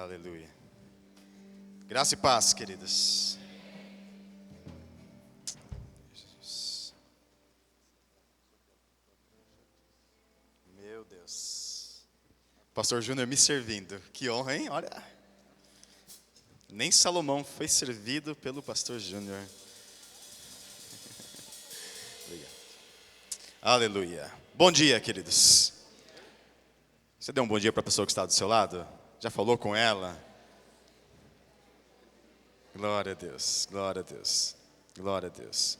Aleluia. Graça e paz, queridos. Jesus. Meu Deus. Pastor Júnior me servindo. Que honra, hein? Olha. Nem Salomão foi servido pelo pastor Júnior. Obrigado. Aleluia. Bom dia, queridos. Você deu um bom dia para a pessoa que está do seu lado? Já falou com ela? Glória a Deus, glória a Deus, glória a Deus.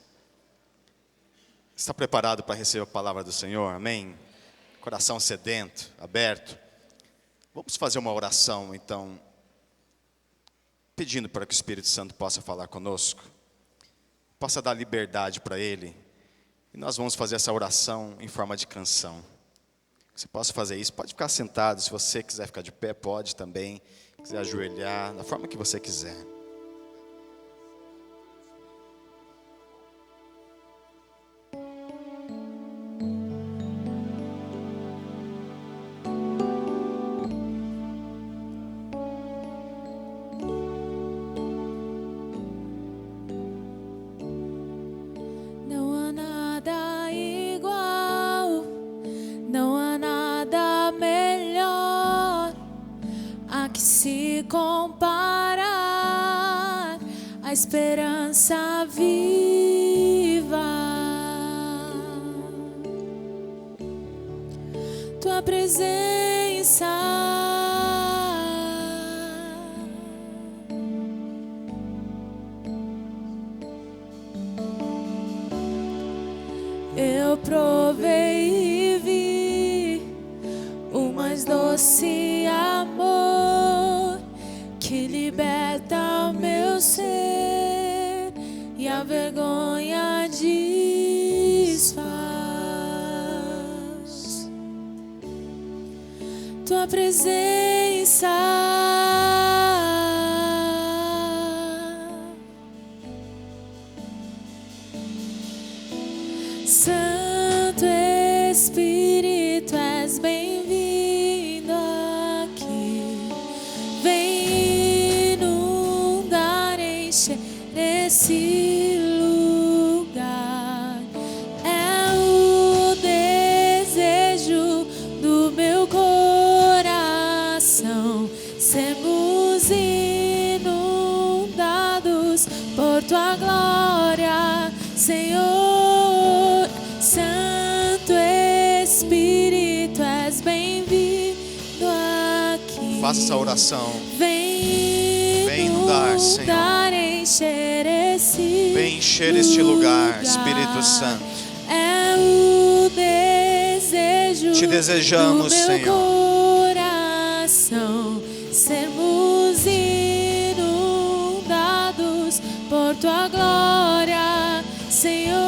Está preparado para receber a palavra do Senhor? Amém? Coração sedento, aberto. Vamos fazer uma oração, então, pedindo para que o Espírito Santo possa falar conosco, possa dar liberdade para Ele. E nós vamos fazer essa oração em forma de canção. Você possa fazer isso, pode ficar sentado, se você quiser ficar de pé, pode também. Se quiser ajoelhar, da forma que você quiser. Comparar a esperança viva, tua presença, eu provei e vi o mais doce amor que liberta o meu ser e a vergonha desfaz. Tua presença, Santo Espírito, és bem-vindo aqui. Vem inundar, encher esse lugar. É o desejo do meu coração. Sermos inundados por tua glória, Senhor. Santo Espírito, és bem-vindo aqui. Faça essa oração. Vem inundar, Senhor. Vem encher este lugar, Espírito Santo. É o desejo Te desejamos, do meu Senhor. coração. Sermos inundados por tua glória, Senhor.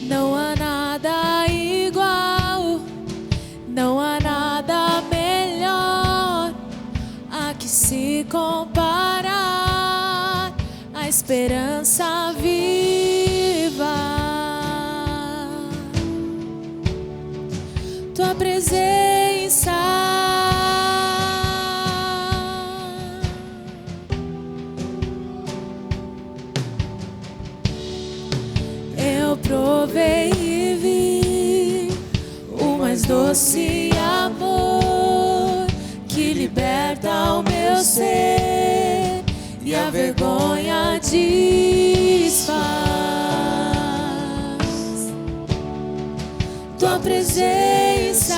Não há nada igual, não há nada melhor a que se comparar a esperança viva, tua presença, eu provei e vi o mais doce amor que liberta o meu ser e a vergonha desfaz. Tua presença,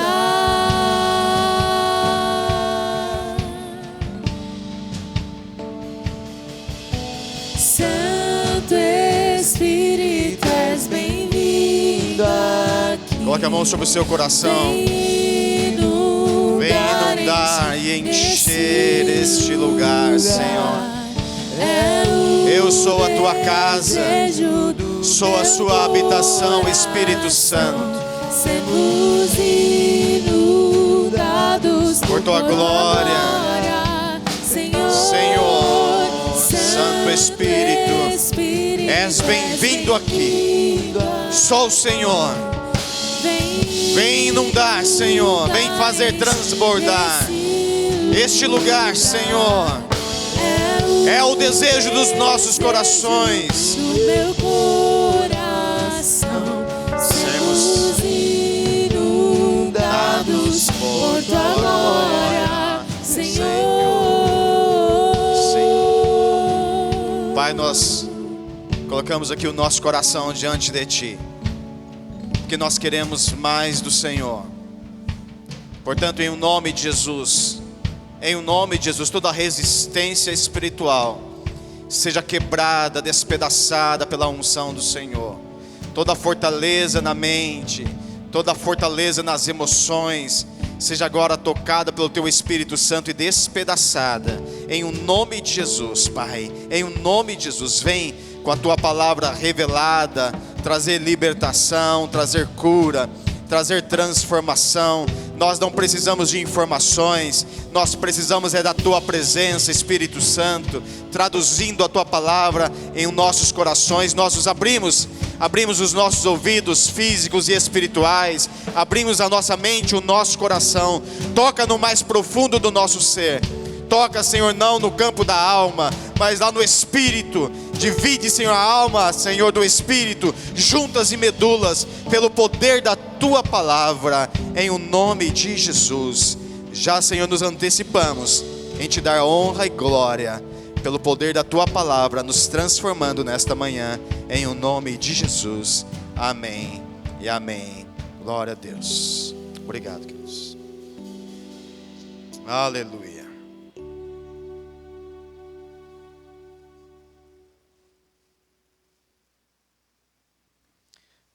Santo Espírito, és bem-vindo aqui. Coloque a mão sobre o seu coração. Vem inundar e encher este lugar, Senhor. Eu sou a tua casa, sou a sua habitação, Espírito Santo. Sermos inundados tua glória. Senhor, Santo Espírito, és bem-vindo aqui. Só o Senhor. Vem inundar, Senhor. Vem fazer transbordar este lugar, Senhor. É o desejo dos nossos corações. No meu coração, sermos inundados por tua glória, Senhor. Pai, nós colocamos aqui o nosso coração diante de Ti, porque nós queremos mais do Senhor. Portanto, em nome de Jesus, toda resistência espiritual seja quebrada, despedaçada pela unção do Senhor. Toda fortaleza na mente, toda fortaleza nas emoções, seja agora tocada pelo Teu Espírito Santo e despedaçada. Em o nome de Jesus, Pai, em o nome de Jesus, vem com a Tua palavra revelada, trazer libertação, trazer cura, trazer transformação. Nós não precisamos de informações, nós precisamos é da Tua presença, Espírito Santo, traduzindo a Tua palavra em nossos corações. Nós nos abrimos os nossos ouvidos físicos e espirituais, abrimos a nossa mente, o nosso coração. Toca no mais profundo do nosso ser. Toca, Senhor, não no campo da alma, mas lá no Espírito. Divide, Senhor, a alma, Senhor, do Espírito, juntas e medulas, pelo poder da Tua palavra, em o nome de Jesus. Já, Senhor, nos antecipamos em Te dar honra e glória, pelo poder da Tua palavra, nos transformando nesta manhã, em o nome de Jesus. Amém e amém. Glória a Deus. Obrigado, queridos. Aleluia.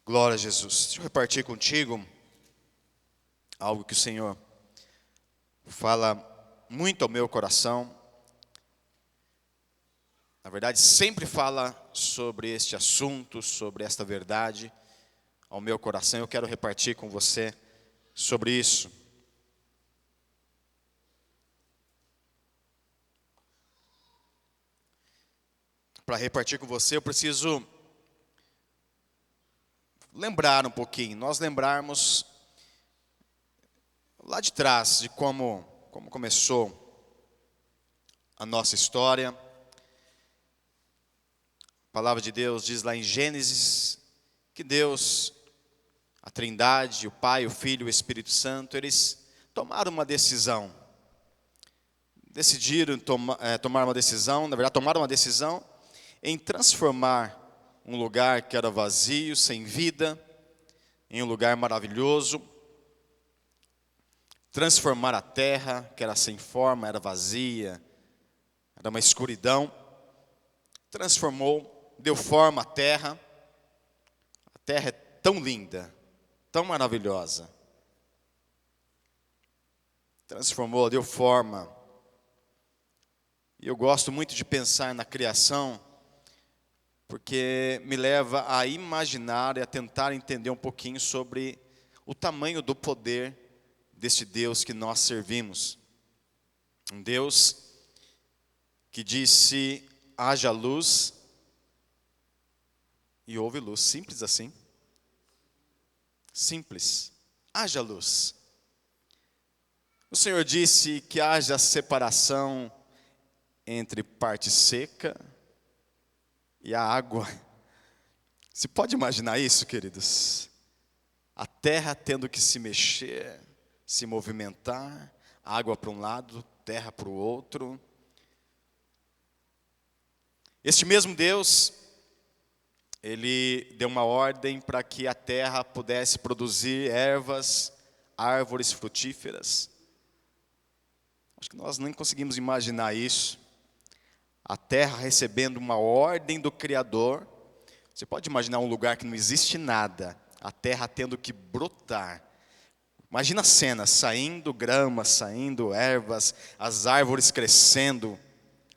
Glória a Jesus. Deixa eu repartir contigo algo que o Senhor fala muito ao meu coração. Na verdade, sempre fala sobre este assunto, sobre esta verdade ao meu coração. Eu quero repartir com você sobre isso. Para repartir com você, eu preciso lembrar um pouquinho, nós lembrarmos lá de trás de como começou a nossa história. A palavra de Deus diz lá em Gênesis que Deus, a Trindade, o Pai, o Filho e o Espírito Santo, eles tomaram uma decisão. Decidiram tomar uma decisão, na verdade tomaram uma decisão em transformar um lugar que era vazio, sem vida, em um lugar maravilhoso. Transformar a terra, que era sem forma, era vazia, era uma escuridão. Transformou, deu forma à terra. A terra é tão linda, tão maravilhosa. Transformou, deu forma. E eu gosto muito de pensar na criação, porque me leva a imaginar e a tentar entender um pouquinho sobre o tamanho do poder deste Deus que nós servimos. Um Deus que disse: haja luz, e houve luz. Simples assim. Simples. Haja luz. O Senhor disse que haja separação entre parte seca e a água. Você pode imaginar isso, queridos? A terra tendo que se mexer, se movimentar, água para um lado, terra para o outro. Este mesmo Deus, Ele deu uma ordem para que a terra pudesse produzir ervas, árvores frutíferas. Acho que nós nem conseguimos imaginar isso. A terra recebendo uma ordem do Criador. Você pode imaginar um lugar que não existe nada, a terra tendo que brotar. Imagina a cena, saindo grama, saindo ervas, as árvores crescendo.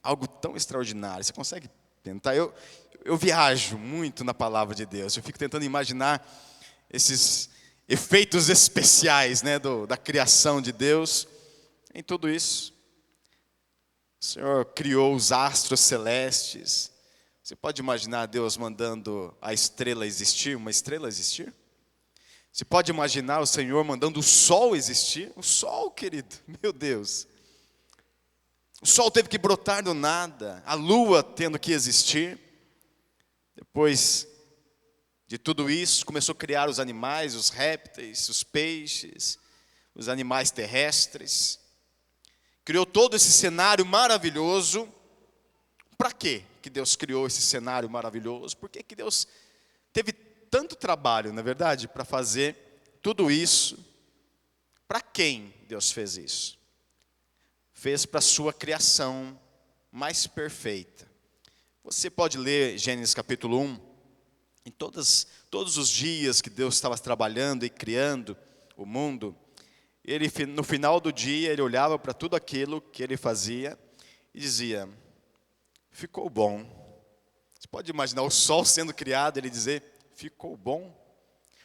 Algo tão extraordinário. Você consegue tentar? Eu viajo muito na palavra de Deus. Eu fico tentando imaginar esses efeitos especiais, né, da criação de Deus. em tudo isso. O Senhor criou os astros celestes. Você pode imaginar Deus mandando a estrela existir, uma estrela existir? Você pode imaginar o Senhor mandando o sol existir? O sol, querido, meu Deus. O sol teve que brotar do nada, a lua tendo que existir. Depois de tudo isso, começou a criar os animais, os répteis, os peixes, os animais terrestres. Criou todo esse cenário maravilhoso. Para quê que Deus criou esse cenário maravilhoso? Por que Deus teve tanto trabalho, na verdade, para fazer tudo isso? Para quem Deus fez isso? Fez para a sua criação mais perfeita. Você pode ler Gênesis capítulo 1, em todos os dias que Deus estava trabalhando e criando o mundo, no final do dia, ele olhava para tudo aquilo que ele fazia e dizia, ficou bom. Você pode imaginar o sol sendo criado, ele dizer, ficou bom.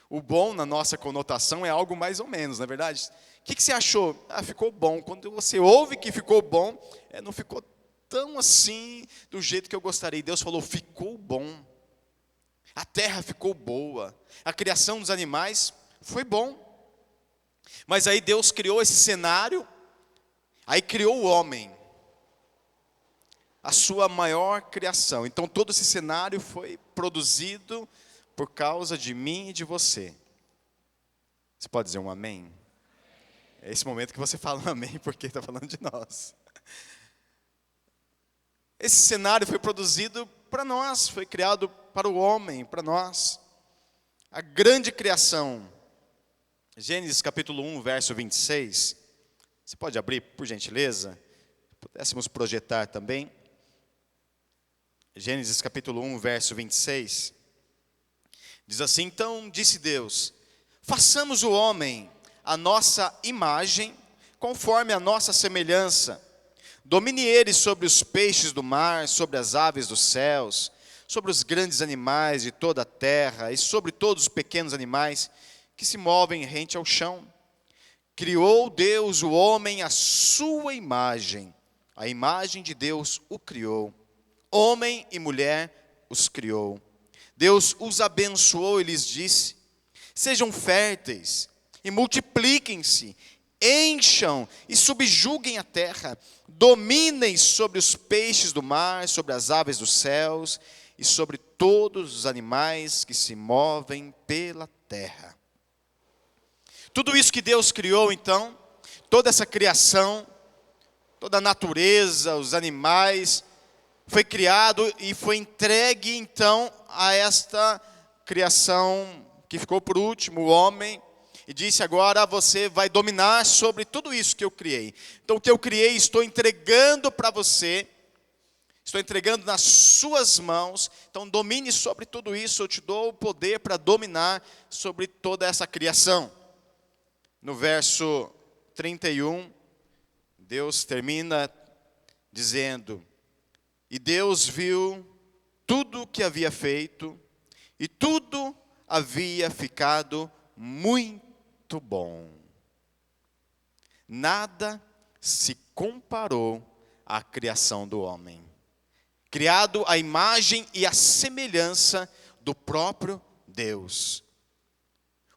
O bom, na nossa conotação, é algo mais ou menos, não é verdade? O que você achou? Ah, ficou bom. Quando você ouve que ficou bom, não ficou tão assim, do jeito que eu gostaria. Deus falou, ficou bom. A terra ficou boa. A criação dos animais foi bom. Mas aí Deus criou esse cenário, aí criou o homem. A sua maior criação. Então todo esse cenário foi produzido por causa de mim e de você. Você pode dizer um amém? É esse momento que você fala um amém, porque está falando de nós. Esse cenário foi produzido para nós, foi criado para o homem, para nós. A grande criação. Gênesis capítulo 1, verso 26. Você pode abrir, por gentileza? Pudéssemos projetar também. Gênesis capítulo 1, verso 26. Diz assim, então disse Deus, façamos o homem a nossa imagem, conforme a nossa semelhança. Domine ele sobre os peixes do mar, sobre as aves dos céus, sobre os grandes animais de toda a terra e sobre todos os pequenos animais que se movem rente ao chão. Criou Deus o homem à sua imagem, a imagem de Deus o criou. Homem e mulher os criou. Deus os abençoou e lhes disse, sejam férteis e multipliquem-se, encham e subjuguem a terra, dominem sobre os peixes do mar, sobre as aves dos céus e sobre todos os animais que se movem pela terra. Tudo isso que Deus criou então, toda essa criação, toda a natureza, os animais, foi criado e foi entregue então a esta criação que ficou por último, o homem, e disse agora você vai dominar sobre tudo isso que eu criei. Então o que eu criei estou entregando para você, estou entregando nas suas mãos, então domine sobre tudo isso, eu te dou o poder para dominar sobre toda essa criação. No verso 31, Deus termina dizendo, e Deus viu tudo o que havia feito, e tudo havia ficado muito bom. Nada se comparou à criação do homem. Criado à imagem e à semelhança do próprio Deus.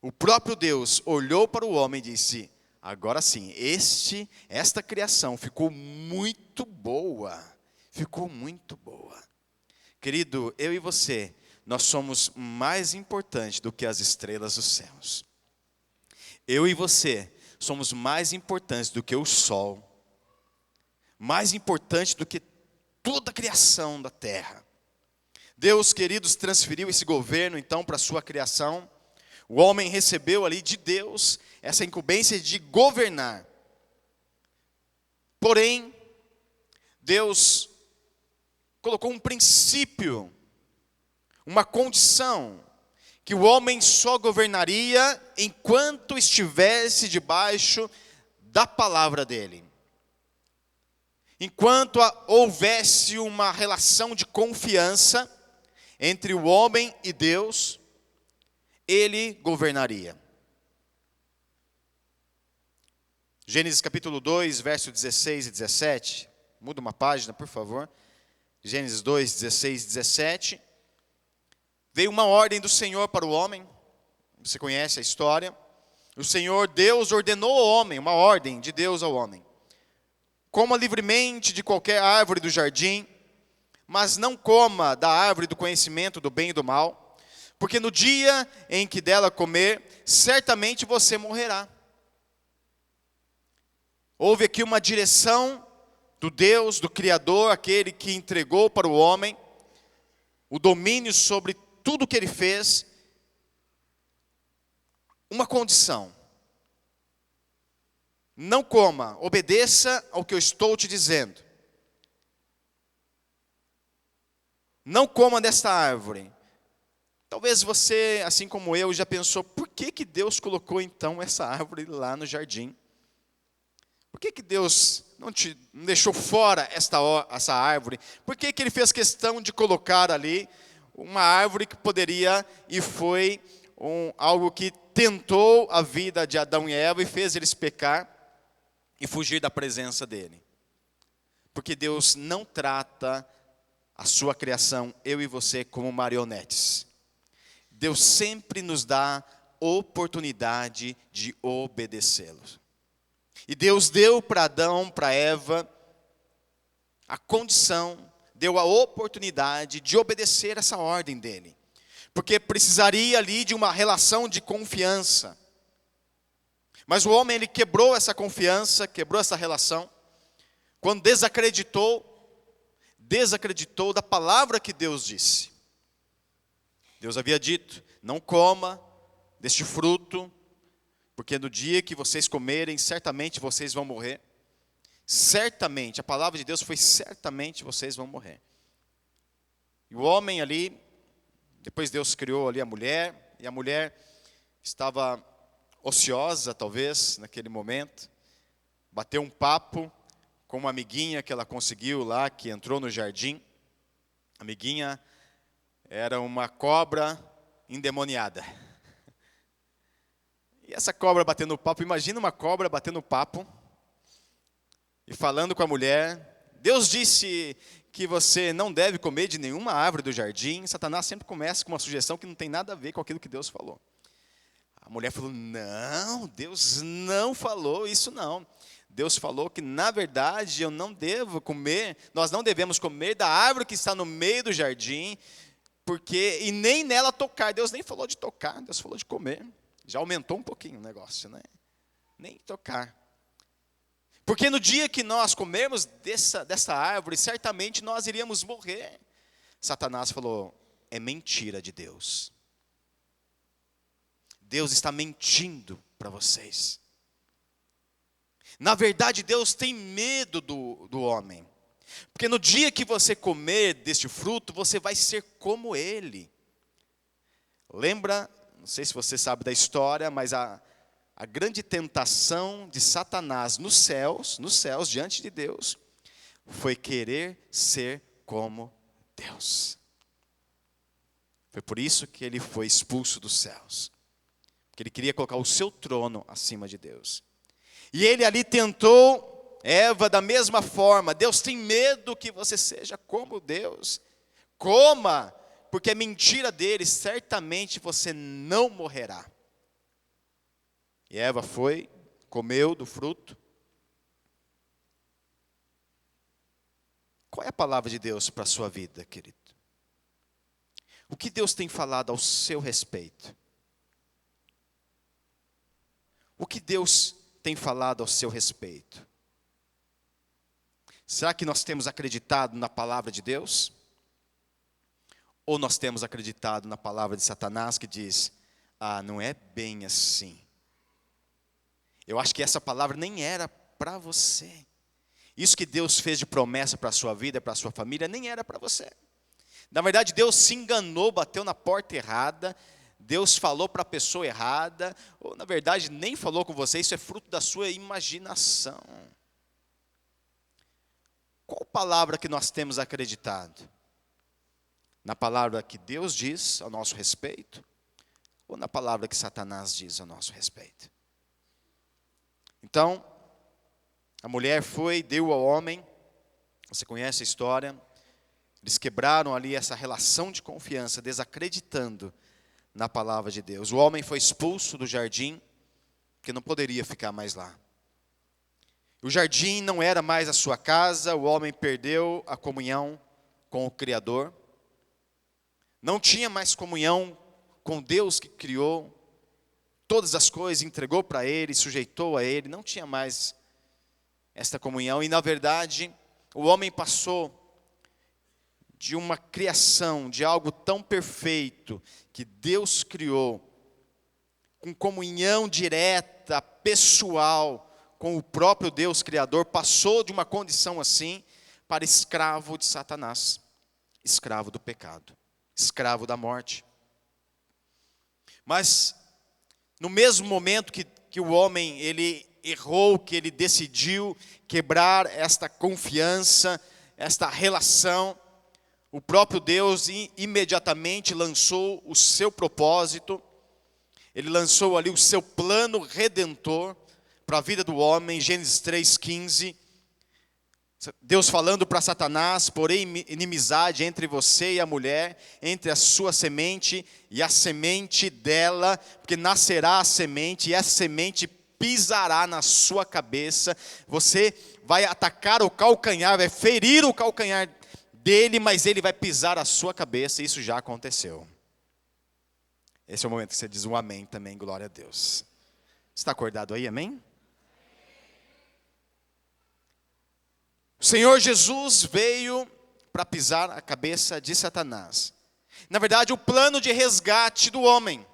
O próprio Deus olhou para o homem e disse, agora sim, esta criação ficou muito boa. Ficou muito boa. Querido, eu e você, nós somos mais importantes do que as estrelas dos céus. Eu e você somos mais importantes do que o sol. Mais importante do que toda a criação da terra. Deus, queridos, transferiu esse governo então para a sua criação. O homem recebeu ali de Deus essa incumbência de governar. Porém, Deus colocou um princípio, uma condição, que o homem só governaria enquanto estivesse debaixo da palavra dele. Enquanto houvesse uma relação de confiança entre o homem e Deus, ele governaria. Gênesis capítulo 2, verso 16 e 17. Muda uma página, por favor. Gênesis 2, 16 e 17. Veio uma ordem do Senhor para o homem. Você conhece a história. O Senhor Deus ordenou ao homem, uma ordem de Deus ao homem: coma livremente de qualquer árvore do jardim, mas não coma da árvore do conhecimento do bem e do mal, porque no dia em que dela comer, certamente você morrerá. Houve aqui uma direção do Deus, do Criador, aquele que entregou para o homem o domínio sobre tudo que ele fez, uma condição: não coma, obedeça ao que eu estou te dizendo. Não coma desta árvore. Talvez você, assim como eu, já pensou: por que Deus colocou então essa árvore lá no jardim? Por que Deus não deixou fora essa árvore? Por que Ele fez questão de colocar ali uma árvore que poderia e foi algo que tentou a vida de Adão e Eva e fez eles pecar e fugir da presença dele? Porque Deus não trata a sua criação, eu e você, como marionetes. Deus sempre nos dá oportunidade de obedecê-lo. E Deus deu para Adão, para Eva, a condição, deu a oportunidade de obedecer essa ordem dele. Porque precisaria ali de uma relação de confiança. Mas o homem, ele quebrou essa confiança, quebrou essa relação, quando desacreditou da palavra que Deus disse. Deus havia dito: não coma deste fruto, porque no dia que vocês comerem, certamente vocês vão morrer. Certamente, a palavra de Deus foi: certamente vocês vão morrer. E o homem ali, depois Deus criou ali a mulher, e a mulher estava ociosa, talvez, naquele momento. Bateu um papo com uma amiguinha que ela conseguiu lá, que entrou no jardim. A amiguinha era uma cobra endemoniada. E essa cobra batendo papo, imagina uma cobra batendo papo e falando com a mulher: Deus disse que você não deve comer de nenhuma árvore do jardim. Satanás sempre começa com uma sugestão que não tem nada a ver com aquilo que Deus falou. A mulher falou: não, Deus não falou isso não. Deus falou que, na verdade, eu não devo comer, nós não devemos comer da árvore que está no meio do jardim, e nem nela tocar. Deus nem falou de tocar, Deus falou de comer. Já aumentou um pouquinho o negócio, né? Nem tocar. Porque no dia que nós comermos dessa árvore, certamente nós iríamos morrer. Satanás falou: é mentira de Deus. Deus está mentindo para vocês. Na verdade, Deus tem medo do homem. Porque no dia que você comer deste fruto, você vai ser como ele. Lembra, não sei se você sabe da história, mas a grande tentação de Satanás nos céus, diante de Deus, foi querer ser como Deus. Foi por isso que ele foi expulso dos céus. Porque ele queria colocar o seu trono acima de Deus. E ele ali tentou Eva da mesma forma: Deus tem medo que você seja como Deus. Coma, porque é mentira dele, certamente você não morrerá. E Eva foi, comeu do fruto. Qual é a palavra de Deus para a sua vida, querido? O que Deus tem falado ao seu respeito? O que Deus tem falado ao seu respeito? Será que nós temos acreditado na palavra de Deus? Ou nós temos acreditado na palavra de Satanás que diz: ah, não é bem assim. Eu acho que essa palavra nem era para você. Isso que Deus fez de promessa para a sua vida, para a sua família, nem era para você. Na verdade, Deus se enganou, bateu na porta errada. Deus falou para a pessoa errada, ou na verdade nem falou com você, isso é fruto da sua imaginação. Qual palavra que nós temos acreditado? Na palavra que Deus diz ao nosso respeito, ou na palavra que Satanás diz ao nosso respeito? Então, A mulher foi, deu ao homem, você conhece a história, eles quebraram ali essa relação de confiança, desacreditando na palavra de Deus. O homem foi expulso do jardim, porque não poderia ficar mais lá. O jardim não era mais a sua casa, o homem perdeu a comunhão com o Criador. Não tinha mais comunhão com Deus que criou todas as coisas, entregou para Ele, sujeitou a Ele. Não tinha mais esta comunhão. E na verdade, o homem passou de uma criação, de algo tão perfeito que Deus criou, com comunhão direta, pessoal, com o próprio Deus Criador, passou de uma condição assim para escravo de Satanás, escravo do pecado, escravo da morte. Mas no mesmo momento que o homem ele errou, que ele decidiu quebrar esta confiança, esta relação, o próprio Deus imediatamente lançou o seu propósito, ele lançou ali o seu plano redentor para a vida do homem. Gênesis 3,15, Deus falando para Satanás: porém inimizade entre você e a mulher, entre a sua semente e a semente dela, porque nascerá a semente e essa semente pisará na sua cabeça, você vai atacar o calcanhar, vai ferir o calcanhar dele, mas ele vai pisar a sua cabeça. Isso já aconteceu. Esse é o momento que você diz um amém também, glória a Deus. Está acordado aí, amém? O Senhor Jesus veio para pisar a cabeça de Satanás. Na verdade, o plano de resgate do homem.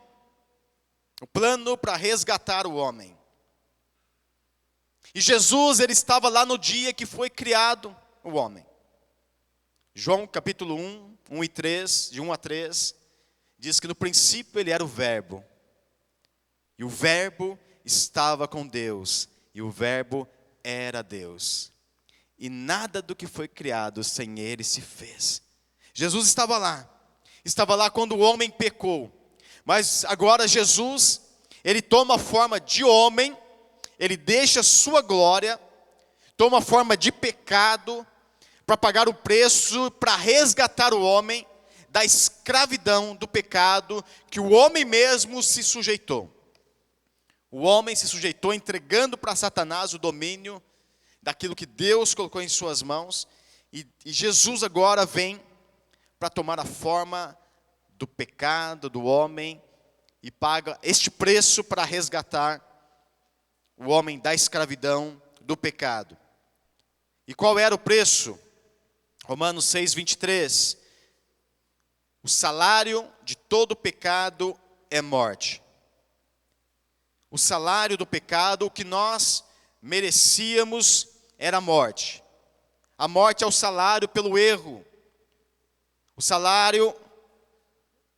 O plano para resgatar o homem. E Jesus, ele estava lá no dia que foi criado o homem. João capítulo 1, 1 e 3, de 1 a 3, diz que no princípio ele era o Verbo. E o Verbo estava com Deus. E o Verbo era Deus. E nada do que foi criado sem ele se fez. Jesus estava lá quando o homem pecou. Mas agora Jesus, ele toma a forma de homem, ele deixa sua glória, toma a forma de pecado, para pagar o preço, para resgatar o homem da escravidão do pecado, que o homem mesmo se sujeitou. O homem se sujeitou entregando para Satanás o domínio daquilo que Deus colocou em suas mãos, e Jesus agora vem para tomar a forma do pecado do homem, e paga este preço para resgatar o homem da escravidão do pecado. E qual era o preço? Romanos 6, 23. O salário de todo pecado é morte. O salário do pecado, o que nós merecíamos, era a morte. A morte é o salário pelo erro.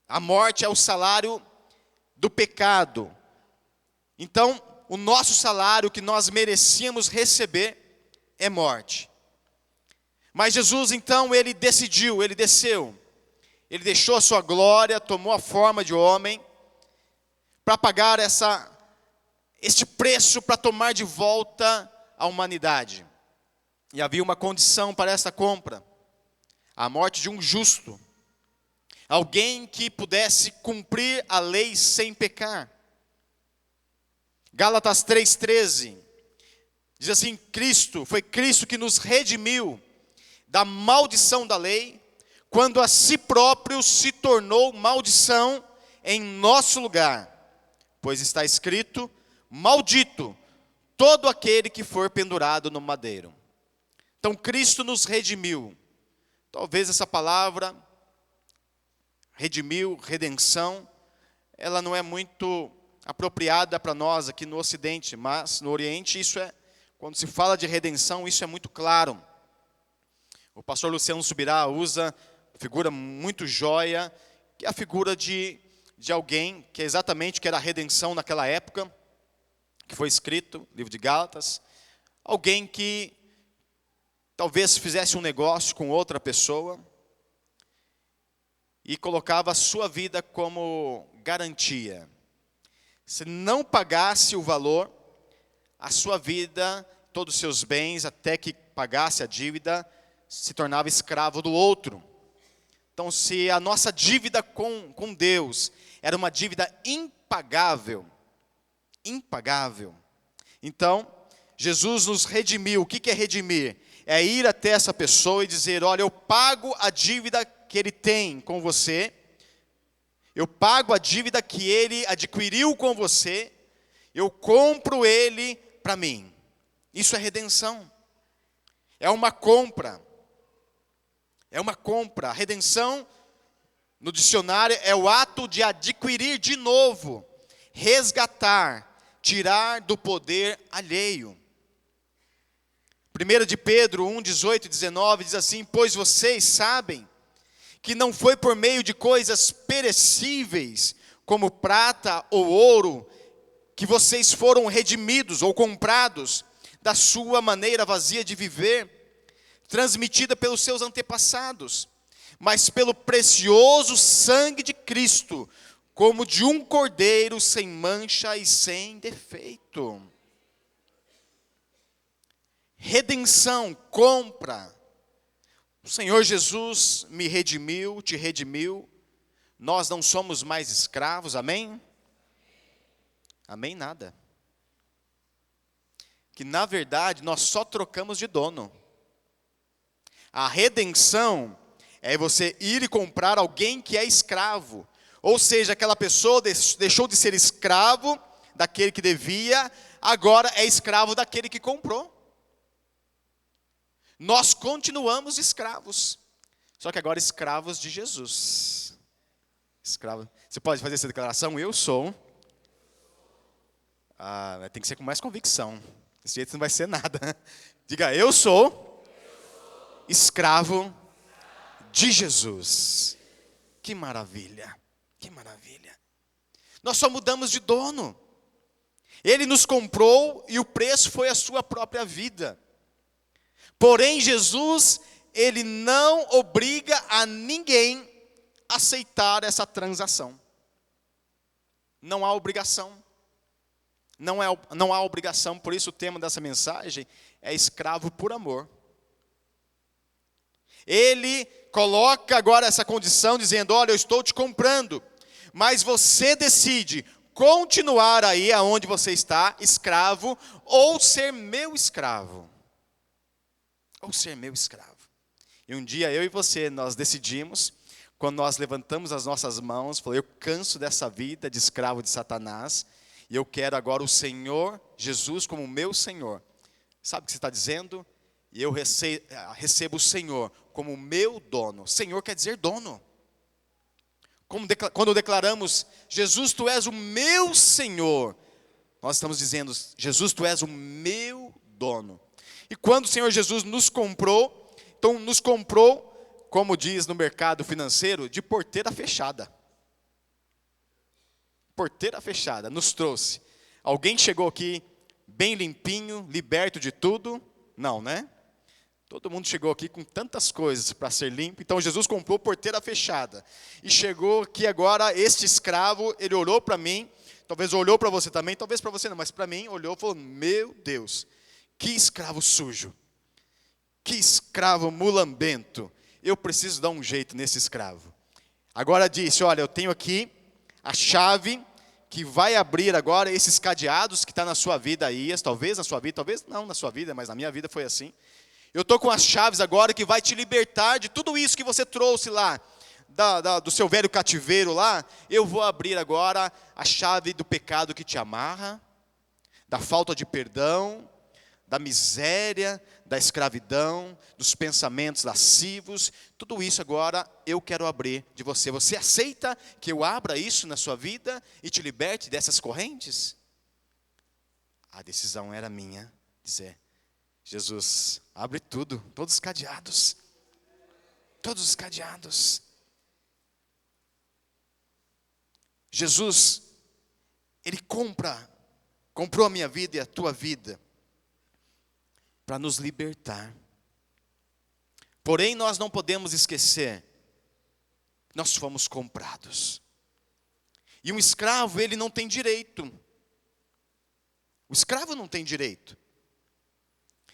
A morte é o salário do pecado. Então, o nosso salário que nós merecíamos receber é morte. Mas Jesus então, ele decidiu, ele desceu. Ele deixou a sua glória, tomou a forma de homem, para pagar este preço, para tomar de volta a humanidade. E havia uma condição para essa compra: a morte de um justo. Alguém que pudesse cumprir a lei sem pecar. Gálatas 3,13 diz assim: foi Cristo que nos redimiu da maldição da lei, quando a si próprio se tornou maldição em nosso lugar. Pois está escrito: maldito todo aquele que for pendurado no madeiro. Então Cristo nos redimiu. Talvez essa palavra, redimiu, redenção, ela não é muito apropriada para nós aqui no Ocidente, mas no Oriente quando se fala de redenção, isso é muito claro. O pastor Luciano Subirá usa uma figura muito joia, que é a figura de alguém, que é exatamente o que era a redenção naquela época, que foi escrito, livro de Gálatas. Alguém que talvez fizesse um negócio com outra pessoa e colocava a sua vida como garantia. Se não pagasse o valor, a sua vida todos os seus bens até que pagasse a dívida, se tornava escravo do outro. Então, se a nossa dívida com Deus era uma dívida impagável, então, Jesus nos redimiu. O que é redimir? É ir até essa pessoa e dizer: olha, eu pago a dívida que ele tem com você, eu pago a dívida que ele adquiriu com você, eu compro ele para mim. Isso é redenção. É uma compra. É uma compra. A redenção, no dicionário, é o ato de adquirir de novo, resgatar, tirar do poder alheio. 1 de Pedro 1, 18 e 19 diz assim: pois vocês sabem que não foi por meio de coisas perecíveis, como prata ou ouro, que vocês foram redimidos ou comprados da sua maneira vazia de viver, transmitida pelos seus antepassados, mas pelo precioso sangue de Cristo, como de um cordeiro sem mancha e sem defeito. Redenção, compra. O Senhor Jesus me redimiu, te redimiu. Nós não somos mais escravos, amém? Amém nada. Que na verdade nós só trocamos de dono. A redenção é você ir e comprar alguém que é escravo. Ou seja, aquela pessoa deixou de ser escravo daquele que devia, agora é escravo daquele que comprou. Nós continuamos escravos, só que agora escravos de Jesus. Escravo. Você pode fazer essa declaração: eu sou. Tem que ser com mais convicção. Desse jeito não vai ser nada. Diga: eu sou escravo de Jesus. Que maravilha, que maravilha. Nós só mudamos de dono. Ele nos comprou e o preço foi a sua própria vida. Porém, Jesus, ele não obriga a ninguém a aceitar essa transação. Não há obrigação. Não há obrigação, por isso o tema dessa mensagem é escravo por amor. Ele coloca agora essa condição dizendo: olha, eu estou te comprando, mas você decide continuar aí aonde você está, escravo, ou ser meu escravo. Ou ser meu escravo. E um dia eu e você, nós decidimos, quando nós levantamos as nossas mãos, falou: eu canso dessa vida de escravo de Satanás, e eu quero agora o Senhor Jesus como meu Senhor. Sabe o que você está dizendo? E eu recebo o Senhor como meu dono. Senhor quer dizer dono. Quando declaramos: Jesus, tu és o meu Senhor, nós estamos dizendo: Jesus, tu és o meu dono. E quando o Senhor Jesus nos comprou, então nos comprou, como diz no mercado financeiro, de porteira fechada. Porteira fechada, nos trouxe. Alguém chegou aqui bem limpinho, liberto de tudo? Não, né? Todo mundo chegou aqui com tantas coisas para ser limpo. Então Jesus comprou porteira fechada. E chegou aqui agora este escravo, ele olhou para mim, talvez olhou para você também, talvez para você não, mas para mim olhou e falou: meu Deus, que escravo sujo, que escravo mulambento, eu preciso dar um jeito nesse escravo. Agora disse: olha, eu tenho aqui a chave que vai abrir agora esses cadeados que está na sua vida aí, talvez na sua vida, talvez não na sua vida, mas na minha vida foi assim. Eu estou com as chaves agora que vai te libertar de tudo isso que você trouxe lá, do seu velho cativeiro lá. Eu vou abrir agora a chave do pecado que te amarra, da falta de perdão, da miséria, da escravidão, dos pensamentos lascivos. Tudo isso agora eu quero abrir de você. Você aceita que eu abra isso na sua vida e te liberte dessas correntes? A decisão era minha, dizer: Jesus, abre tudo, todos os cadeados. Todos os cadeados. Jesus, ele comprou a minha vida e a tua vida, para nos libertar. Porém, nós não podemos esquecer, nós fomos comprados. E um escravo, ele não tem direito. O escravo não tem direito.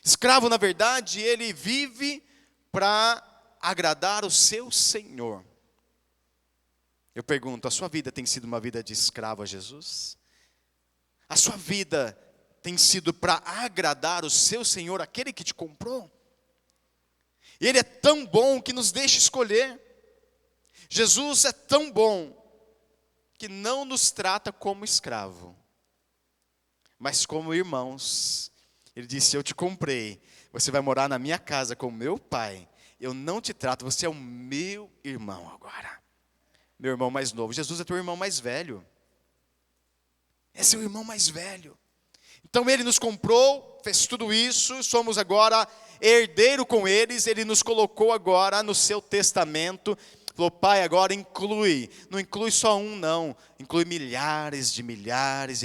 Escravo, na verdade, ele vive para agradar o seu Senhor. Eu pergunto, a sua vida tem sido uma vida de escravo a Jesus? A sua vida tem sido para agradar o seu Senhor, aquele que te comprou? Ele é tão bom que nos deixa escolher. Jesus é tão bom que não nos trata como escravo, mas como irmãos. Ele disse, eu te comprei, você vai morar na minha casa com meu pai. Eu não te trato, você é o meu irmão agora. Meu irmão mais novo. Jesus é teu irmão mais velho. É seu irmão mais velho. Então ele nos comprou, fez tudo isso, somos agora herdeiro com eles, ele nos colocou agora no seu testamento. Falou, pai, agora inclui, não inclui só um não, inclui milhares e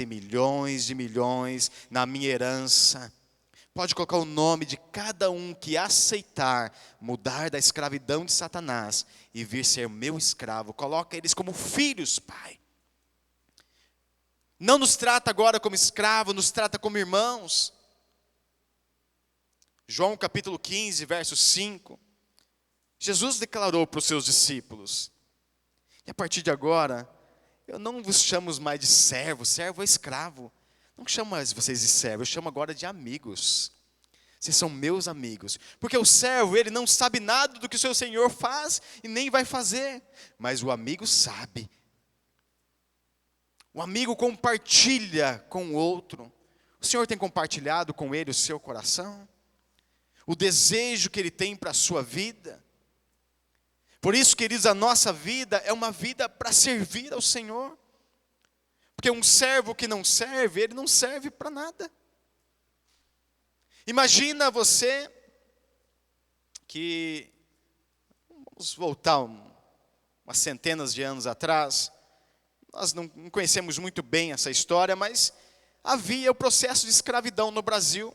milhões de milhões na minha herança. Pode colocar o nome de cada um que aceitar mudar da escravidão de Satanás e vir ser meu escravo. Coloca eles como filhos, pai. Não nos trata agora como escravo, nos trata como irmãos. João capítulo 15, verso 5. Jesus declarou para os seus discípulos, e a partir de agora, eu não vos chamo mais de servo, servo é escravo. Não chamo mais vocês de servo, eu chamo agora de amigos. Vocês são meus amigos. Porque o servo, ele não sabe nada do que o seu senhor faz e nem vai fazer. Mas o amigo sabe. O amigo compartilha com o outro. O Senhor tem compartilhado com ele o seu coração? O desejo que ele tem para a sua vida? Por isso, queridos, a nossa vida é uma vida para servir ao Senhor. Porque um servo que não serve, ele não serve para nada. Imagina você que, vamos voltar umas centenas de anos atrás, nós não conhecemos muito bem essa história, mas havia o processo de escravidão no Brasil.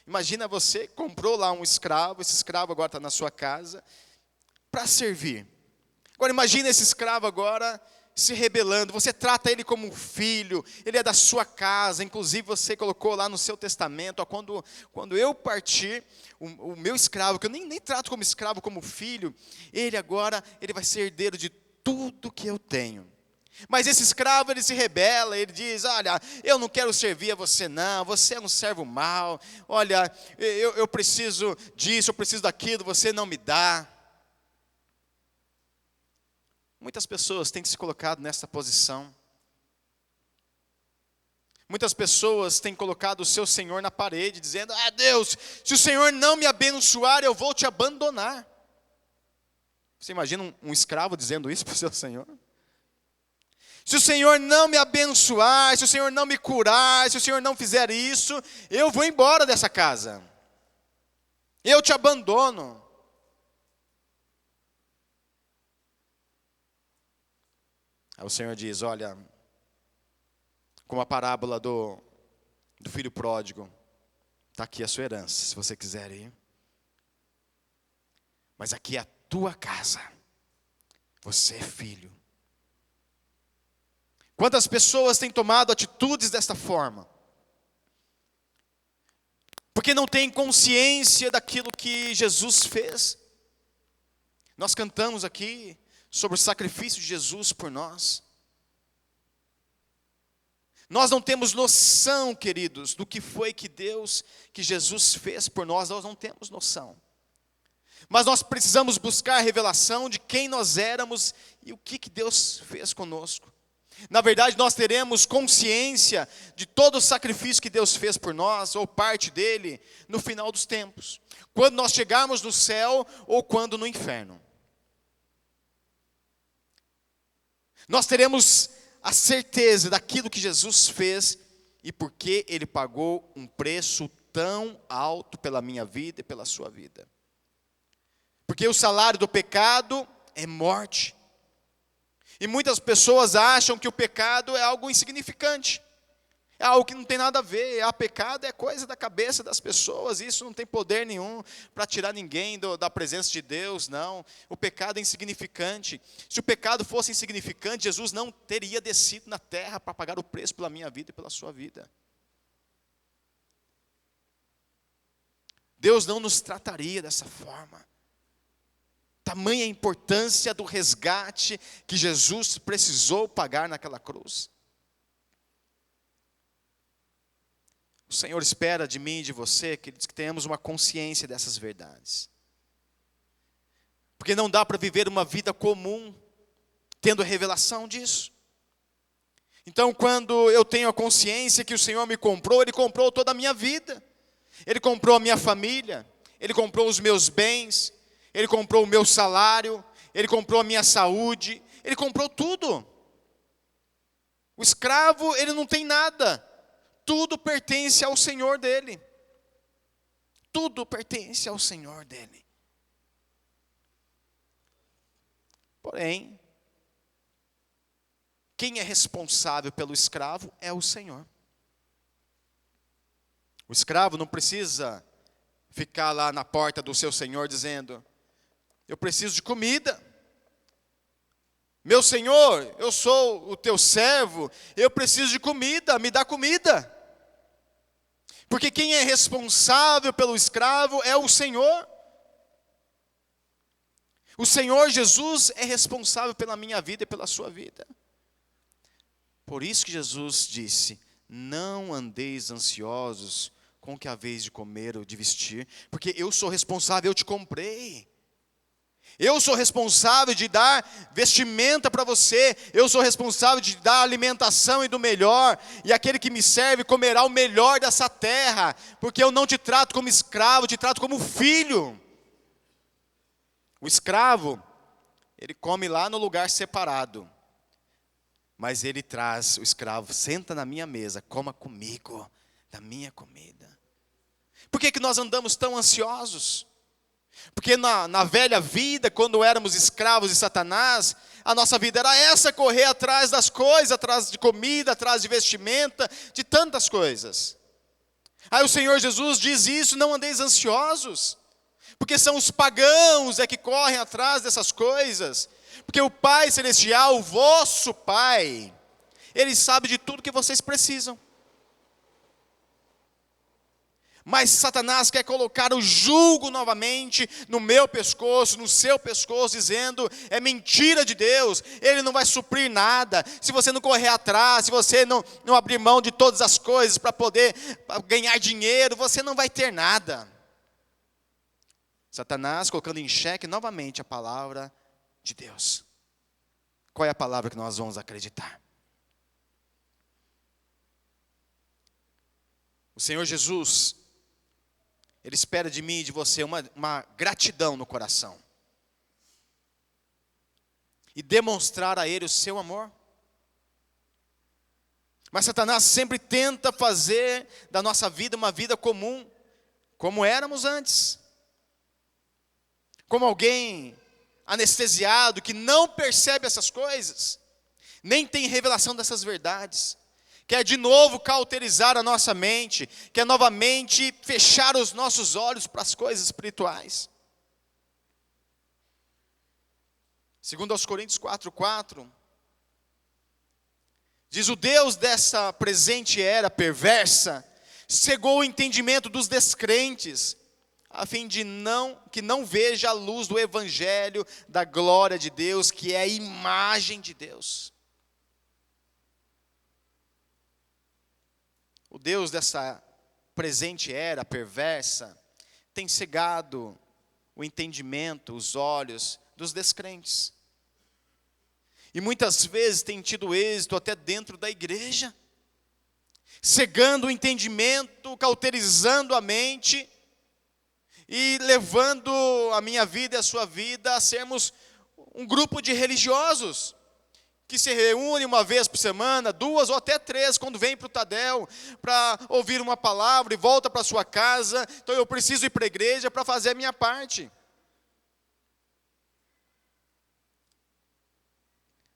Imagina você comprou lá um escravo, esse escravo agora está na sua casa, para servir. Agora imagina esse escravo agora se rebelando, você trata ele como um filho, ele é da sua casa, inclusive você colocou lá no seu testamento, ó, quando eu partir, o meu escravo, que eu nem trato como escravo, como filho, ele vai ser herdeiro de tudo que eu tenho. Mas esse escravo, ele se rebela, ele diz, olha, eu não quero servir a você não, você é um servo mau, olha, eu preciso disso, eu preciso daquilo, você não me dá. Muitas pessoas têm se colocado nessa posição. Muitas pessoas têm colocado o seu Senhor na parede, dizendo, Deus, se o Senhor não me abençoar, eu vou te abandonar. Você imagina um escravo dizendo isso para o seu Senhor? Se o Senhor não me abençoar, se o Senhor não me curar, se o Senhor não fizer isso, eu vou embora dessa casa. Eu te abandono. Aí o Senhor diz, olha, como a parábola do filho pródigo, está aqui a sua herança, se você quiser ir. Mas aqui é a tua casa, você é filho. Quantas pessoas têm tomado atitudes desta forma? Porque não têm consciência daquilo que Jesus fez. Nós cantamos aqui sobre o sacrifício de Jesus por nós. Nós não temos noção, queridos, do que foi que Jesus fez por nós, nós não temos noção. Mas nós precisamos buscar a revelação de quem nós éramos e o que Deus fez conosco. Na verdade, nós teremos consciência de todo o sacrifício que Deus fez por nós, ou parte dele, no final dos tempos. Quando nós chegarmos no céu, ou quando no inferno. Nós teremos a certeza daquilo que Jesus fez e porque Ele pagou um preço tão alto pela minha vida e pela sua vida. Porque o salário do pecado é morte. E muitas pessoas acham que o pecado é algo insignificante. É algo que não tem nada a ver. O pecado é coisa da cabeça das pessoas. Isso não tem poder nenhum para tirar ninguém da presença de Deus, não. O pecado é insignificante. Se o pecado fosse insignificante, Jesus não teria descido na terra para pagar o preço pela minha vida e pela sua vida. Deus não nos trataria dessa forma. Tamanha a importância do resgate que Jesus precisou pagar naquela cruz. O Senhor espera de mim e de você, queridos, que tenhamos uma consciência dessas verdades. Porque não dá para viver uma vida comum, tendo revelação disso. Então, quando eu tenho a consciência que o Senhor me comprou, Ele comprou toda a minha vida. Ele comprou a minha família, Ele comprou os meus bens, Ele comprou o meu salário, Ele comprou a minha saúde, Ele comprou tudo. O escravo, ele não tem nada. Tudo pertence ao Senhor dele. Tudo pertence ao Senhor dele. Porém, quem é responsável pelo escravo é o Senhor. O escravo não precisa ficar lá na porta do seu senhor dizendo: eu preciso de comida. Meu senhor, eu sou o teu servo, eu preciso de comida, me dá comida. Porque quem é responsável pelo escravo é o Senhor. O Senhor Jesus é responsável pela minha vida e pela sua vida. Por isso que Jesus disse: não andeis ansiosos com o que haveis de comer ou de vestir, porque eu sou responsável, eu te comprei. Eu sou responsável de dar vestimenta para você, eu sou responsável de dar alimentação e do melhor, e aquele que me serve comerá o melhor dessa terra, porque eu não te trato como escravo, eu te trato como filho. O escravo, ele come lá no lugar separado, mas ele traz, o escravo, senta na minha mesa, coma comigo, da minha comida. Por que nós andamos tão ansiosos? Porque na velha vida, quando éramos escravos de Satanás, a nossa vida era essa, correr atrás das coisas, atrás de comida, atrás de vestimenta, de tantas coisas. Aí o Senhor Jesus diz isso: não andeis ansiosos, porque são os pagãos que correm atrás dessas coisas. Porque o Pai Celestial, o vosso Pai, Ele sabe de tudo que vocês precisam. Mas Satanás quer colocar o jugo novamente no meu pescoço, no seu pescoço, dizendo: é mentira de Deus, Ele não vai suprir nada. Se você não correr atrás, se você não abrir mão de todas as coisas para poder ganhar dinheiro, você não vai ter nada. Satanás colocando em xeque novamente a palavra de Deus. Qual é a palavra que nós vamos acreditar? O Senhor Jesus, Ele espera de mim e de você uma gratidão no coração. E demonstrar a Ele o seu amor. Mas Satanás sempre tenta fazer da nossa vida uma vida comum, como éramos antes. Como alguém anestesiado que não percebe essas coisas, nem tem revelação dessas verdades. Quer de novo cauterizar a nossa mente, quer novamente fechar os nossos olhos para as coisas espirituais. Segundo aos Coríntios 4:4, diz: o Deus dessa presente era perversa cegou o entendimento dos descrentes, a fim de que não veja a luz do evangelho da glória de Deus, que é a imagem de Deus. O Deus dessa presente era perversa tem cegado o entendimento, os olhos dos descrentes. E muitas vezes tem tido êxito até dentro da igreja, cegando o entendimento, cauterizando a mente e levando a minha vida e a sua vida a sermos um grupo de religiosos que se reúne uma vez por semana, 2 ou até 3, quando vem para o Tadel, para ouvir uma palavra e volta para sua casa. Então eu preciso ir para a igreja para fazer a minha parte.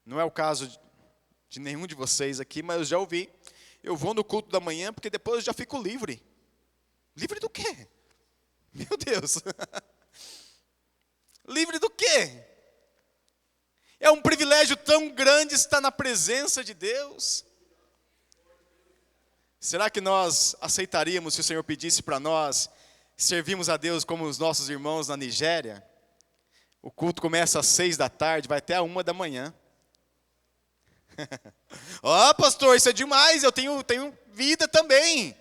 Não é o caso de nenhum de vocês aqui, mas eu já ouvi: eu vou no culto da manhã porque depois eu já fico livre. Livre do quê? Meu Deus. Livre do quê? É um privilégio tão grande estar na presença de Deus. Será que nós aceitaríamos se o Senhor pedisse para nós que servimos a Deus como os nossos irmãos na Nigéria, o culto começa às 6 da tarde, vai até a 1 da manhã. Ó, pastor, isso é demais, eu tenho vida também.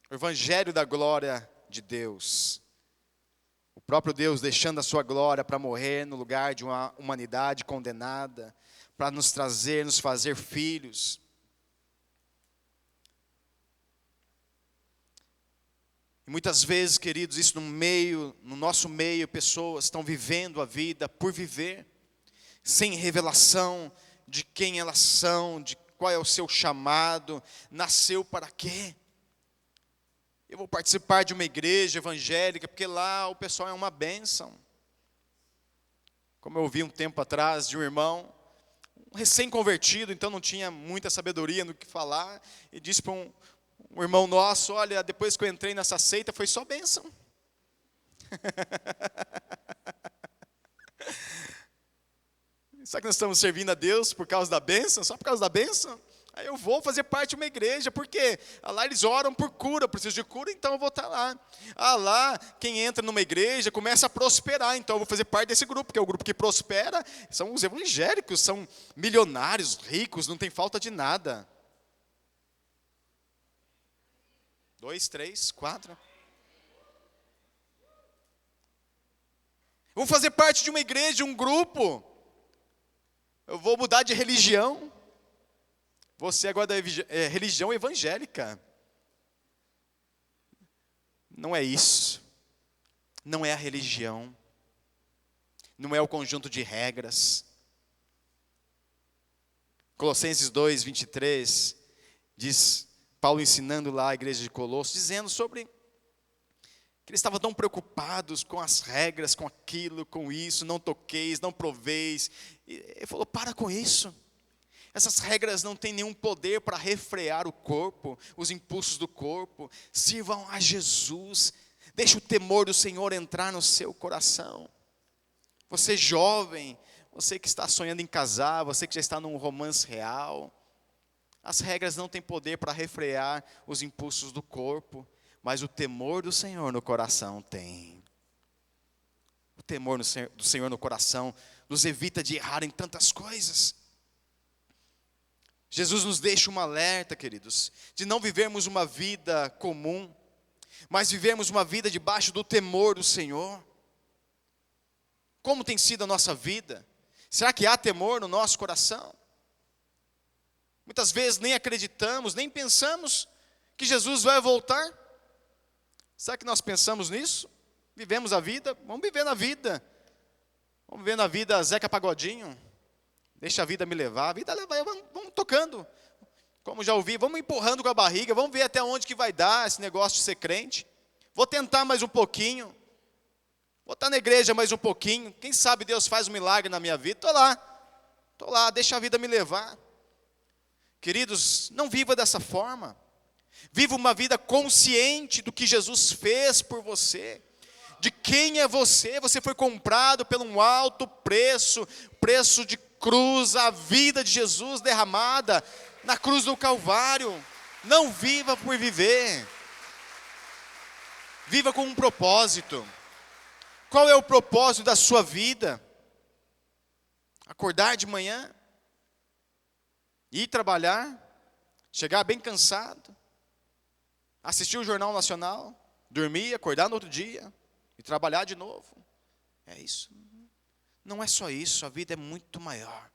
O evangelho da glória de Deus. O próprio Deus deixando a sua glória para morrer no lugar de uma humanidade condenada, para nos trazer, nos fazer filhos. E muitas vezes, queridos, isso no nosso meio, pessoas estão vivendo a vida por viver, sem revelação de quem elas são, de qual é o seu chamado, nasceu para quê? Eu vou participar de uma igreja evangélica, porque lá o pessoal é uma bênção. Como eu ouvi um tempo atrás de um irmão, um recém-convertido, então não tinha muita sabedoria no que falar, e disse para um irmão nosso: olha, depois que eu entrei nessa seita, foi só bênção. Será que nós estamos servindo a Deus por causa da bênção? Só por causa da bênção? Aí eu vou fazer parte de uma igreja, porque lá eles oram por cura, eu preciso de cura, então eu vou estar lá. Lá, quem entra numa igreja começa a prosperar, então eu vou fazer parte desse grupo, porque é o grupo que prospera são os evangélicos, são milionários, ricos, não tem falta de nada. 2, 3, 4. Eu vou fazer parte de uma igreja, de um grupo. Eu vou mudar de religião. Você agora é religião evangélica. Não é isso. Não é a religião. Não é o conjunto de regras. Colossenses 2, 23, diz Paulo ensinando lá a igreja de Colossos, dizendo sobre que eles estavam tão preocupados com as regras, com aquilo, com isso, não toqueis, não proveis. E ele falou: para com isso. Essas regras não têm nenhum poder para refrear o corpo, os impulsos do corpo. Sirvam a Jesus. Deixe o temor do Senhor entrar no seu coração. Você jovem, você que está sonhando em casar, você que já está num romance real. As regras não têm poder para refrear os impulsos do corpo, mas o temor do Senhor no coração tem. O temor do Senhor no coração nos evita de errar em tantas coisas. Jesus nos deixa um alerta, queridos, de não vivermos uma vida comum, mas vivermos uma vida debaixo do temor do Senhor. Como tem sido a nossa vida? Será que há temor no nosso coração? Muitas vezes nem acreditamos, nem pensamos que Jesus vai voltar. Será que nós pensamos nisso? Vivemos a vida? Vamos viver na vida. Vamos viver na vida Zeca Pagodinho. Deixa a vida me levar. A vida leva, vamos tocando. Como já ouvi, vamos empurrando com a barriga. Vamos ver até onde que vai dar esse negócio de ser crente. Vou tentar mais um pouquinho. Vou estar na igreja mais um pouquinho. Quem sabe Deus faz um milagre na minha vida. Estou lá, deixa a vida me levar. Queridos, não viva dessa forma. Viva uma vida consciente do que Jesus fez por você. De quem é você. Você foi comprado por um alto preço. Preço de cruz, a vida de Jesus derramada na cruz do Calvário. Não viva por viver. Viva com um propósito. Qual é o propósito da sua vida? Acordar de manhã, ir trabalhar, chegar bem cansado, assistir o Jornal Nacional, dormir, acordar no outro dia e trabalhar de novo. É isso. Não é só isso, a vida é muito maior.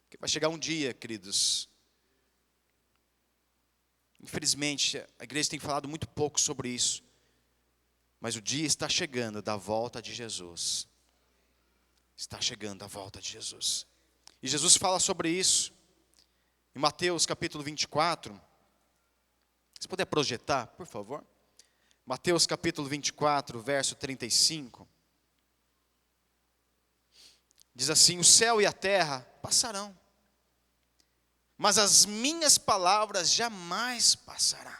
Porque vai chegar um dia, queridos. Infelizmente, a igreja tem falado muito pouco sobre isso. Mas o dia está chegando da volta de Jesus. Está chegando a volta de Jesus. E Jesus fala sobre isso. Em Mateus capítulo 24. Se puder projetar, por favor. Mateus capítulo 24, verso 35. Diz assim: o céu e a terra passarão, mas as minhas palavras jamais passarão.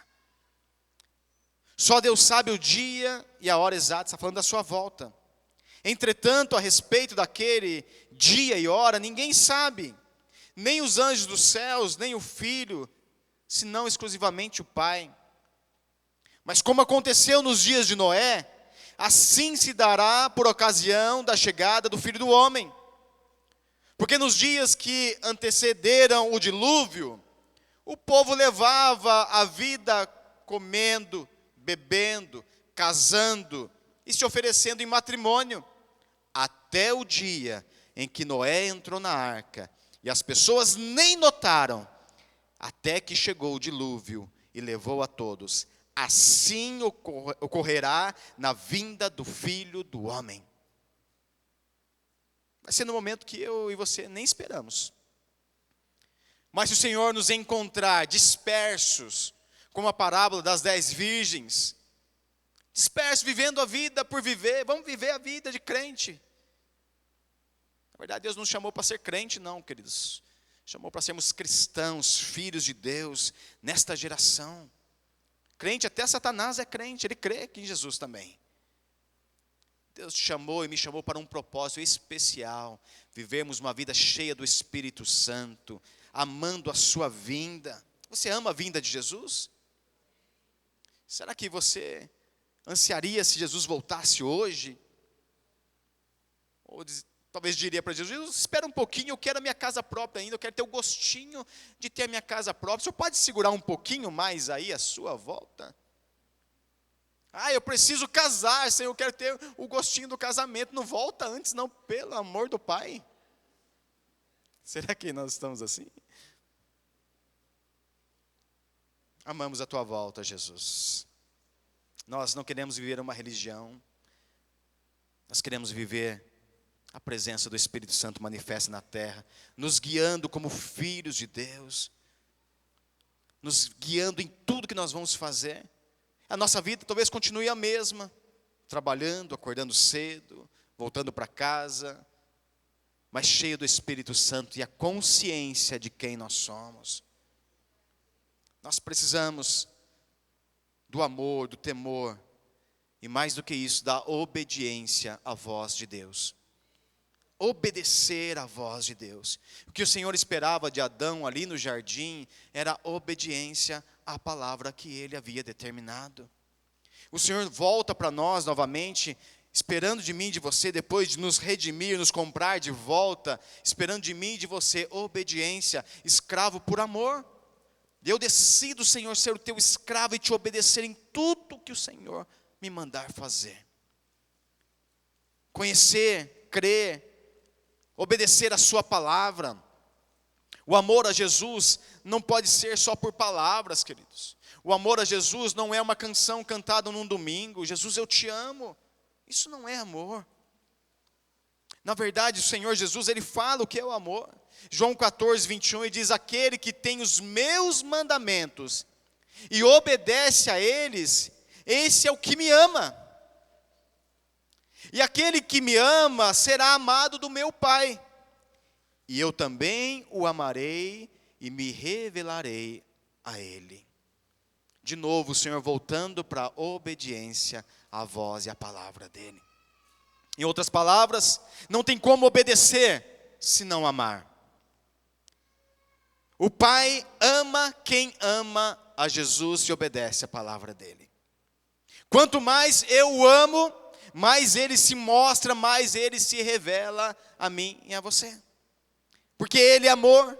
Só Deus sabe o dia e a hora exata, está falando da sua volta. Entretanto, a respeito daquele dia e hora, ninguém sabe, nem os anjos dos céus, nem o Filho, senão exclusivamente o Pai. Mas como aconteceu nos dias de Noé, assim se dará por ocasião da chegada do Filho do Homem. Porque nos dias que antecederam o dilúvio, o povo levava a vida comendo, bebendo, casando e se oferecendo em matrimônio, até o dia em que Noé entrou na arca, e as pessoas nem notaram, até que chegou o dilúvio e levou a todos. Assim ocorrerá na vinda do Filho do Homem. Vai ser no momento que eu e você nem esperamos. Mas se o Senhor nos encontrar dispersos, como a parábola das 10 virgens, dispersos, vivendo a vida por viver, vamos viver a vida de crente. Na verdade, Deus não nos chamou para ser crente, não, queridos. Chamou para sermos cristãos, filhos de Deus, nesta geração. Crente, até Satanás é crente, ele crê aqui em Jesus também. Deus te chamou e me chamou para um propósito especial, vivermos uma vida cheia do Espírito Santo, amando a sua vinda. Você ama a vinda de Jesus? Será que você ansiaria se Jesus voltasse hoje? Ou talvez diria para Jesus, espera um pouquinho, eu quero a minha casa própria ainda, eu quero ter o gostinho de ter a minha casa própria. O senhor pode segurar um pouquinho mais aí a sua volta? Eu preciso casar, Senhor, eu quero ter o gostinho do casamento. Não volta antes não, pelo amor do Pai. Será que nós estamos assim? Amamos a tua volta, Jesus. Nós não queremos viver uma religião. Nós queremos viver a presença do Espírito Santo manifesta na terra, nos guiando como filhos de Deus, nos guiando em tudo que nós vamos fazer. A nossa vida talvez continue a mesma, trabalhando, acordando cedo, voltando para casa, mas cheio do Espírito Santo e a consciência de quem nós somos. Nós precisamos do amor, do temor, e mais do que isso, da obediência à voz de Deus. Obedecer à voz de Deus. O que o Senhor esperava de Adão ali no jardim era obediência à palavra que ele havia determinado. O Senhor volta para nós novamente, esperando de mim e de você, depois de nos redimir, nos comprar de volta, esperando de mim e de você obediência, escravo por amor. Eu decido, Senhor, ser o teu escravo e te obedecer em tudo que o Senhor me mandar fazer. Conhecer, crer, obedecer a sua palavra. O amor a Jesus não pode ser só por palavras, queridos. O amor a Jesus não é uma canção cantada num domingo. Jesus, eu te amo. Isso não é amor. Na verdade, o Senhor Jesus, Ele fala o que é o amor. João 14, 21, Ele diz, aquele que tem os meus mandamentos e obedece a eles, esse é o que me ama. E aquele que me ama será amado do meu Pai. E eu também o amarei e me revelarei a ele. De novo, o Senhor voltando para a obediência à voz e à palavra dele. Em outras palavras, não tem como obedecer se não amar. O Pai ama quem ama a Jesus e obedece a palavra dele. Quanto mais eu o amo, mais ele se mostra, mais ele se revela a mim e a você. Porque ele é amor,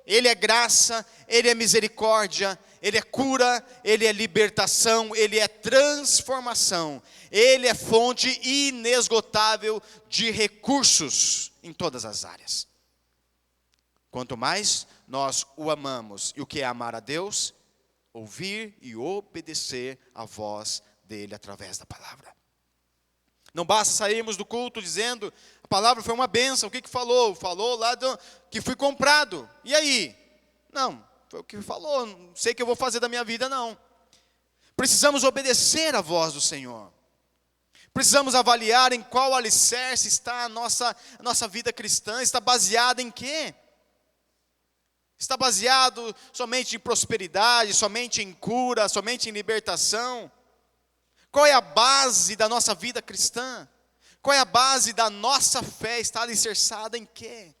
ele é graça, ele é misericórdia, ele é cura, ele é libertação, ele é transformação. Ele é fonte inesgotável de recursos em todas as áreas. Quanto mais nós o amamos, e o que é amar a Deus? Ouvir e obedecer a voz dele através da palavra. Não basta sairmos do culto dizendo, a palavra foi uma bênção, o que falou? Falou lá que fui comprado, e aí? Não, foi o que falou, não sei o que eu vou fazer da minha vida não. Precisamos obedecer a voz do Senhor. Precisamos avaliar em qual alicerce está a nossa vida cristã, está baseada em quê? Está baseado somente em prosperidade, somente em cura, somente em libertação? Qual é a base da nossa vida cristã? Qual é a base da nossa fé? Está alicerçada em quê?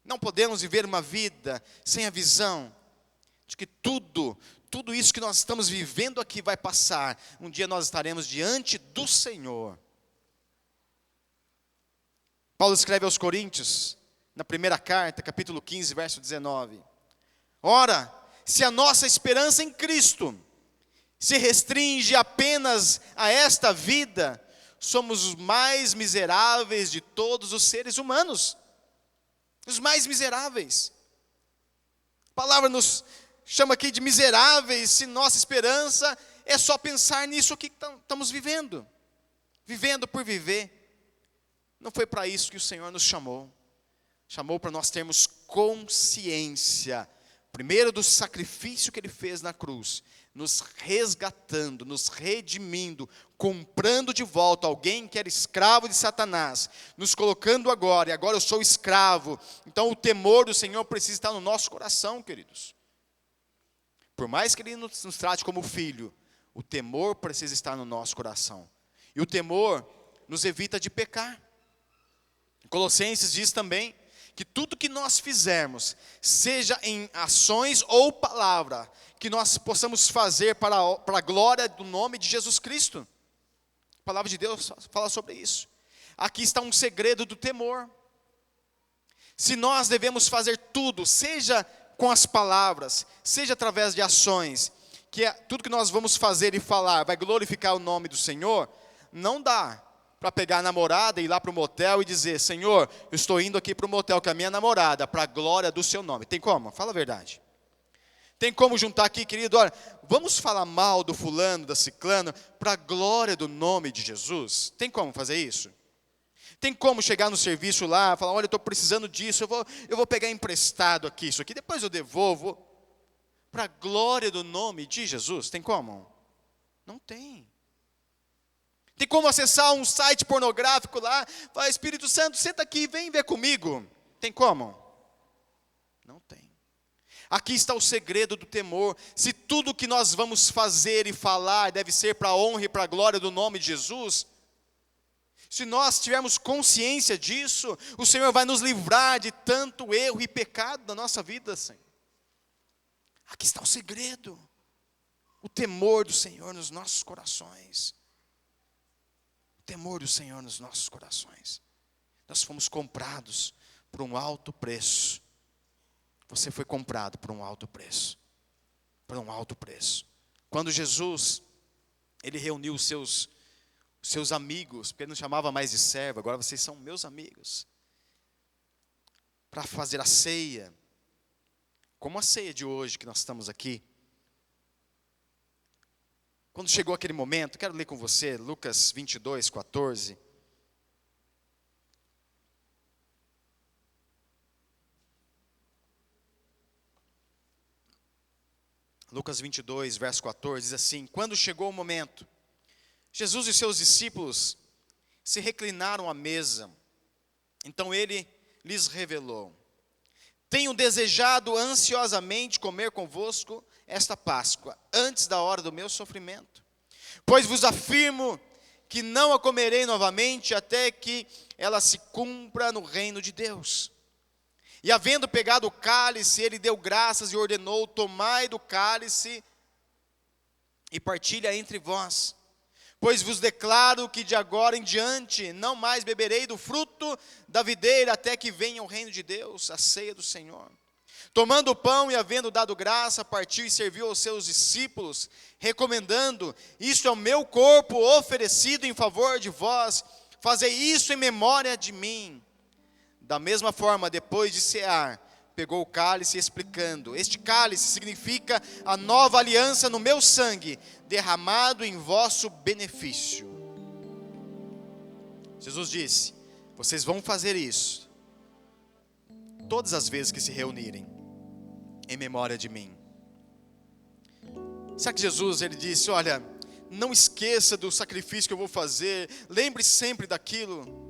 Não podemos viver uma vida sem a visão de que tudo isso que nós estamos vivendo aqui vai passar. Um dia nós estaremos diante do Senhor. Paulo escreve aos Coríntios, na primeira carta, capítulo 15, verso 19. Ora, se a nossa esperança em Cristo se restringe apenas a esta vida, somos os mais miseráveis de todos os seres humanos. Os mais miseráveis. A palavra nos chama aqui de miseráveis, se nossa esperança é só pensar nisso que estamos vivendo. Vivendo por viver. Não foi para isso que o Senhor nos chamou. Chamou para nós termos consciência, primeiro do sacrifício que Ele fez na cruz, nos resgatando, nos redimindo, comprando de volta alguém que era escravo de Satanás, nos colocando agora, e agora eu sou escravo. Então o temor do Senhor precisa estar no nosso coração, queridos. Por mais que Ele nos trate como filho, o temor precisa estar no nosso coração. E o temor nos evita de pecar. Colossenses diz também que tudo que nós fizermos, seja em ações ou palavra, que nós possamos fazer para a glória do nome de Jesus Cristo. A palavra de Deus fala sobre isso. Aqui está um segredo do temor. Se nós devemos fazer tudo, seja com as palavras, seja através de ações, tudo que nós vamos fazer e falar vai glorificar o nome do Senhor, não dá para pegar a namorada e ir lá para o motel e dizer: Senhor, eu estou indo aqui para o motel com a minha namorada, para a glória do seu nome. Tem como? Fala a verdade. Tem como juntar aqui, querido, olha, vamos falar mal do fulano, da ciclano, para a glória do nome de Jesus? Tem como fazer isso? Tem como chegar no serviço lá, falar: olha, eu estou precisando disso, eu vou pegar emprestado aqui, isso aqui, depois eu devolvo, para a glória do nome de Jesus? Tem como? Não tem. Tem como acessar um site pornográfico lá, falar: Espírito Santo, senta aqui, vem ver comigo. Tem como? Não tem. Aqui está o segredo do temor. Se tudo que nós vamos fazer e falar deve ser para a honra e para a glória do nome de Jesus, se nós tivermos consciência disso, o Senhor vai nos livrar de tanto erro e pecado na nossa vida, Senhor. Aqui está o segredo. O temor do Senhor nos nossos corações. Temor do Senhor nos nossos corações. Nós fomos comprados por um alto preço. Você foi comprado por um alto preço. Por um alto preço. Quando Jesus, Ele reuniu os seus amigos, porque Ele não chamava mais de servo, agora vocês são meus amigos, para fazer a ceia, como a ceia de hoje que nós estamos aqui. Quando chegou aquele momento, quero ler com você, Lucas 22, 14. Lucas 22, verso 14, diz assim: quando chegou o momento, Jesus e seus discípulos se reclinaram à mesa. Então Ele lhes revelou: tenho desejado ansiosamente comer convosco esta Páscoa, antes da hora do meu sofrimento. Pois vos afirmo que não a comerei novamente, até que ela se cumpra no reino de Deus. E havendo pegado o cálice, Ele deu graças e ordenou: tomai do cálice e partilha entre vós. Pois vos declaro que de agora em diante não mais beberei do fruto da videira, até que venha o reino de Deus, a ceia do Senhor. Tomando o pão e havendo dado graça, partiu e serviu aos seus discípulos, recomendando: isto é o meu corpo oferecido em favor de vós, fazei isso em memória de mim. Da mesma forma, depois de cear, pegou o cálice, explicando: este cálice significa a nova aliança no meu sangue, derramado em vosso benefício. Jesus disse: vocês vão fazer isso todas as vezes que se reunirem, em memória de mim. Será que Jesus, Ele disse: olha, não esqueça do sacrifício que eu vou fazer, lembre sempre daquilo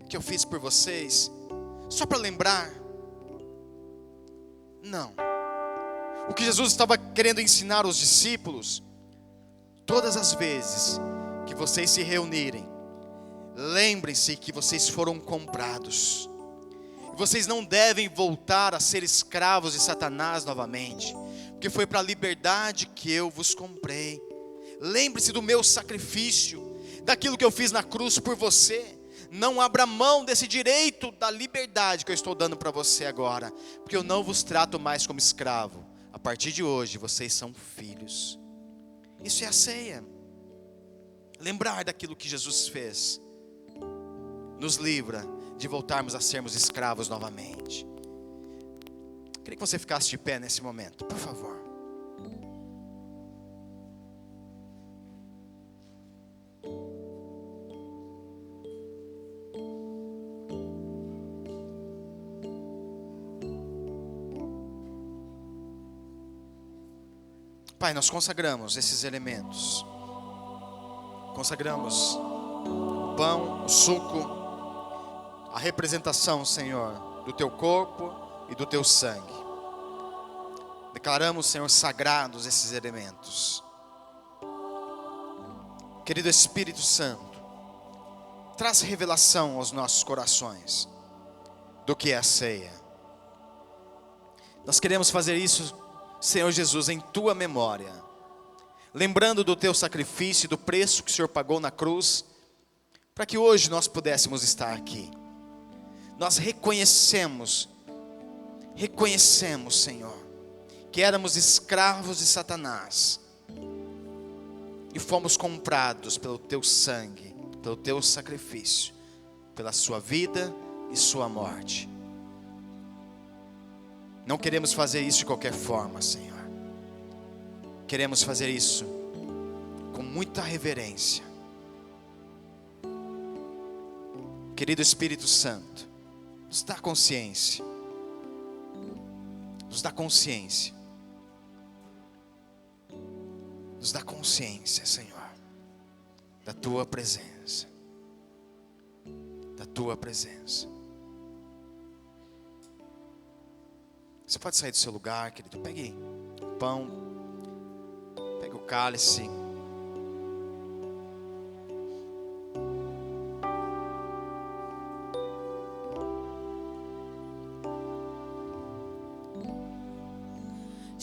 que eu fiz por vocês, só para lembrar? Não. O que Jesus estava querendo ensinar aos discípulos: todas as vezes que vocês se reunirem, lembrem-se que vocês foram comprados. vocês não devem voltar a ser escravos de Satanás novamente, porque foi para a liberdade que eu vos comprei. Lembre-se do meu sacrifício, daquilo que eu fiz na cruz por você. Não abra mão desse direito da liberdade que eu estou dando para você agora, porque eu não vos trato mais como escravo. A partir de hoje, vocês são filhos. Isso é a ceia. Lembrar daquilo que Jesus fez nos livra de voltarmos a sermos escravos novamente. Queria que você ficasse de pé nesse momento, por favor. Pai, nós consagramos esses elementos. Consagramos o pão, o suco, a representação, Senhor, do Teu corpo e do Teu sangue. Declaramos, Senhor, sagrados esses elementos. Querido Espírito Santo, traz revelação aos nossos corações do que é a ceia. Nós queremos fazer isso, Senhor Jesus, em Tua memória, lembrando do Teu sacrifício e do preço que o Senhor pagou na cruz, para que hoje nós pudéssemos estar aqui. Nós reconhecemos, Senhor, que éramos escravos de Satanás e fomos comprados pelo Teu sangue, pelo Teu sacrifício, pela Sua vida e Sua morte. Não queremos fazer isso de qualquer forma, Senhor. Queremos fazer isso com muita reverência. Querido Espírito Santo, nos dá consciência. Nos dá consciência. Nos dá consciência, Senhor, da Tua presença. Da Tua presença. Você pode sair do seu lugar, querido. Pegue o pão, pegue o cálice.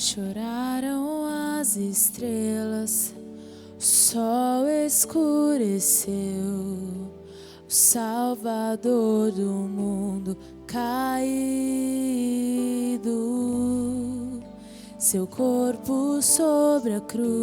Choraram as estrelas, o sol escureceu, o Salvador do mundo caído, seu corpo sobre a cruz.